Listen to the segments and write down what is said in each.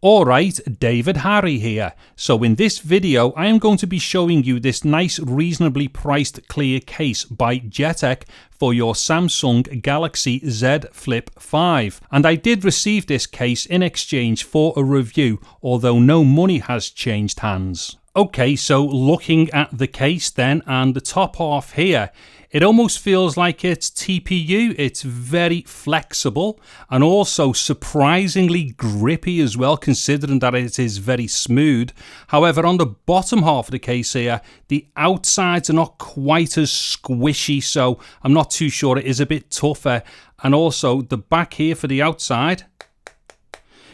Alright, David Harry here. So in this video I am going to be showing you this nice reasonably priced clear case by JETech for your Samsung Galaxy Z Flip 5. And I did receive this case in exchange for a review, although no money has changed hands. Okay, so looking at the case then, and the top half here, it almost feels like it's TPU. It's very flexible and also surprisingly grippy as well, considering that it is very smooth. However, on the bottom half of the case here, the outsides are not quite as squishy, so I'm not too sure. It is a bit tougher. And also the back here for the outside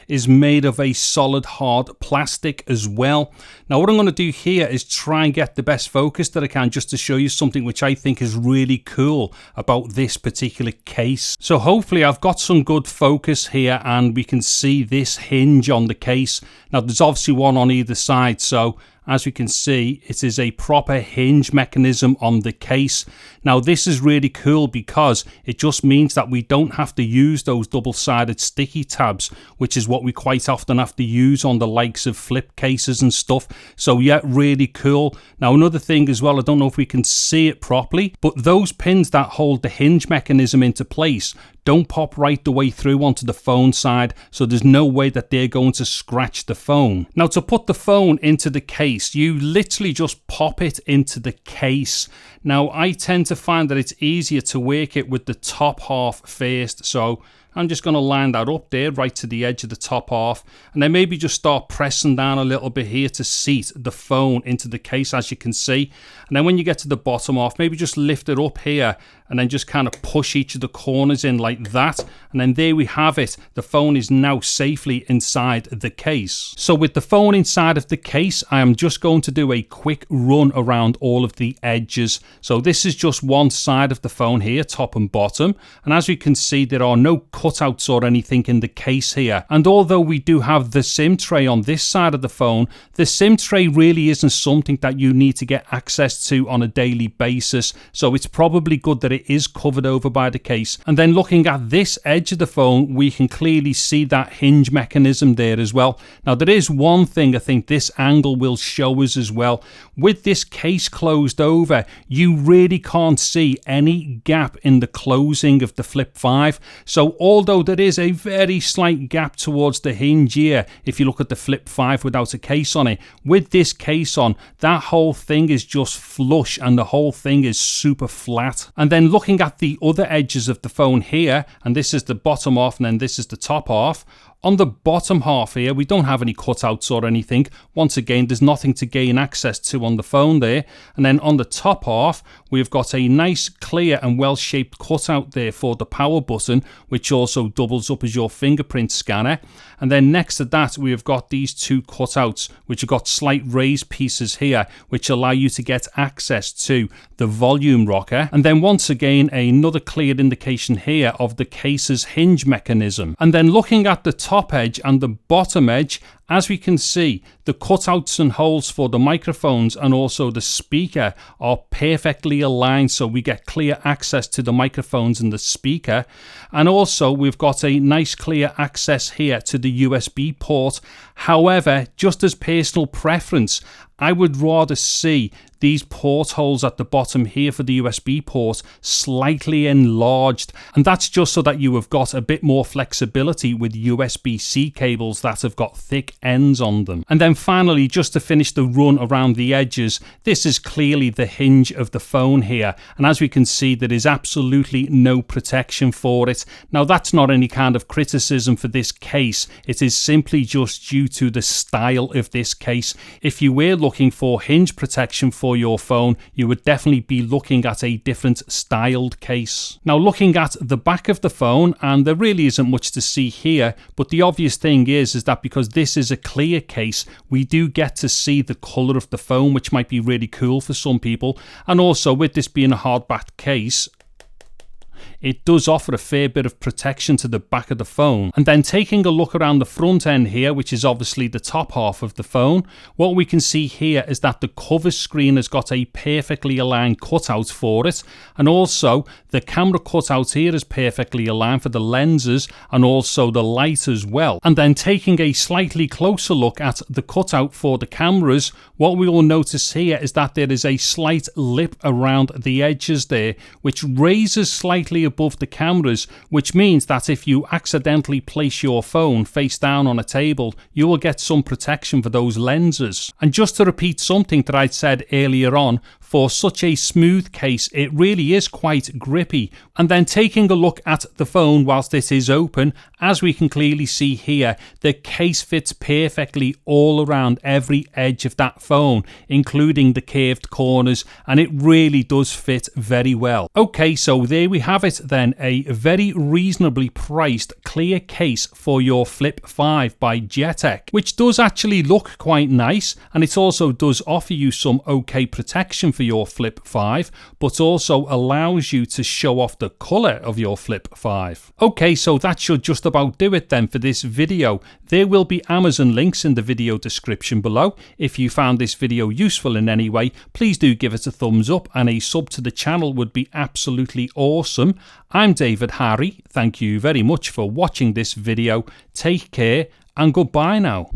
is made of a solid hard plastic as well. Now what I'm going to do here is try and get the best focus that I can, just to show you something which I think is really cool about this particular case. So hopefully I've got some good focus here and we can see this hinge on the case. Now there's obviously one on either side, so as we can see, it is a proper hinge mechanism on the case. Now this is really cool because it just means that we don't have to use those double-sided sticky tabs, which is what we quite often have to use on the likes of flip cases and stuff. So yeah, really cool. Now another thing as well, I don't know if we can see it properly, but those pins that hold the hinge mechanism into place don't pop right the way through onto the phone side, so there's no way that they're going to scratch the phone. Now to put the phone into the case, you literally just pop it into the case. Now I tend to find that it's easier to work it with the top half first, so I'm just going to line that up there right to the edge of the top half, and then maybe just start pressing down a little bit here to seat the phone into the case, as you can see. And then when you get to the bottom half, maybe just lift it up here and then just kind of push each of the corners in like that, and then there we have it. The phone is now safely inside the case. So with the phone inside of the case, I am just going to do a quick run around all of the edges. So this is just one side of the phone here, top and bottom, and as we can see, there are no cutouts or anything in the case here. And although we do have the SIM tray on this side of the phone, the SIM tray really isn't something that you need to get access to on a daily basis, so it's probably good that it is covered over by the case. And then looking at this edge of the phone, we can clearly see that hinge mechanism there as well. Now there is one thing I think this angle will show us as well. With this case closed over, you really can't see any gap in the closing of the Flip 5. So although there is a very slight gap towards the hinge here, if you look at the Flip 5 without a case on it, with this case on, that whole thing is just flush and the whole thing is super flat. And then looking at the other edges of the phone here, and this is the bottom half and then this is the top half. On the bottom half here, we don't have any cutouts or anything. Once again, there's nothing to gain access to on the phone there. And then on the top half, we've got a nice, clear and well-shaped cutout there for the power button, which also doubles up as your fingerprint scanner. And then next to that, we've got these two cutouts, which have got slight raised pieces here, which allow you to get access to the volume rocker. And then once again, another clear indication here of the case's hinge mechanism. And then looking at the top edge and the bottom edge, as we can see, the cutouts and holes for the microphones and also the speaker are perfectly aligned, so we get clear access to the microphones and the speaker. And also we've got a nice clear access here to the USB port. However, just as personal preference, I would rather see these portholes at the bottom here for the USB port slightly enlarged, and that's just so that you have got a bit more flexibility with USB-C cables that have got thick ends on them. And then finally, just to finish the run around the edges, this is clearly the hinge of the phone here, and as we can see, there is absolutely no protection for it. Now that's not any kind of criticism for this case, it is simply just due to the style of this case. If you were looking for hinge protection for your phone, you would definitely be looking at a different styled case. Now looking at the back of the phone, and there really isn't much to see here, but the obvious thing is that because this is a clear case, we do get to see the color of the phone, which might be really cool for some people. And also with this being a hardback case, it does offer a fair bit of protection to the back of the phone. And then taking a look around the front end here, which is obviously the top half of the phone, what we can see here is that the cover screen has got a perfectly aligned cutout for it, and also the camera cutout here is perfectly aligned for the lenses and also the light as well. And then taking a slightly closer look at the cutout for the cameras, what we will notice here is that there is a slight lip around the edges there, which raises slightly above the cameras, which means that if you accidentally place your phone face down on a table, you will get some protection for those lenses. And just to repeat something that I'd said earlier on, for such a smooth case, it really is quite grippy. And then taking a look at the phone whilst it is open, as we can clearly see here, the case fits perfectly all around every edge of that phone, including the curved corners, and it really does fit very well. Okay, so there we have it then, a very reasonably priced clear case for your Flip 5 by JETech, which does actually look quite nice, and it also does offer you some okay protection for your Flip 5, but also allows you to show off the colour of your Flip 5. Okay, so that should just about do it then for this video. There will be Amazon links in the video description below. If you found this video useful in any way, please do give it a thumbs up, and a sub to the channel would be absolutely awesome. I'm David Harry. Thank you very much for watching this video. Take care and goodbye now.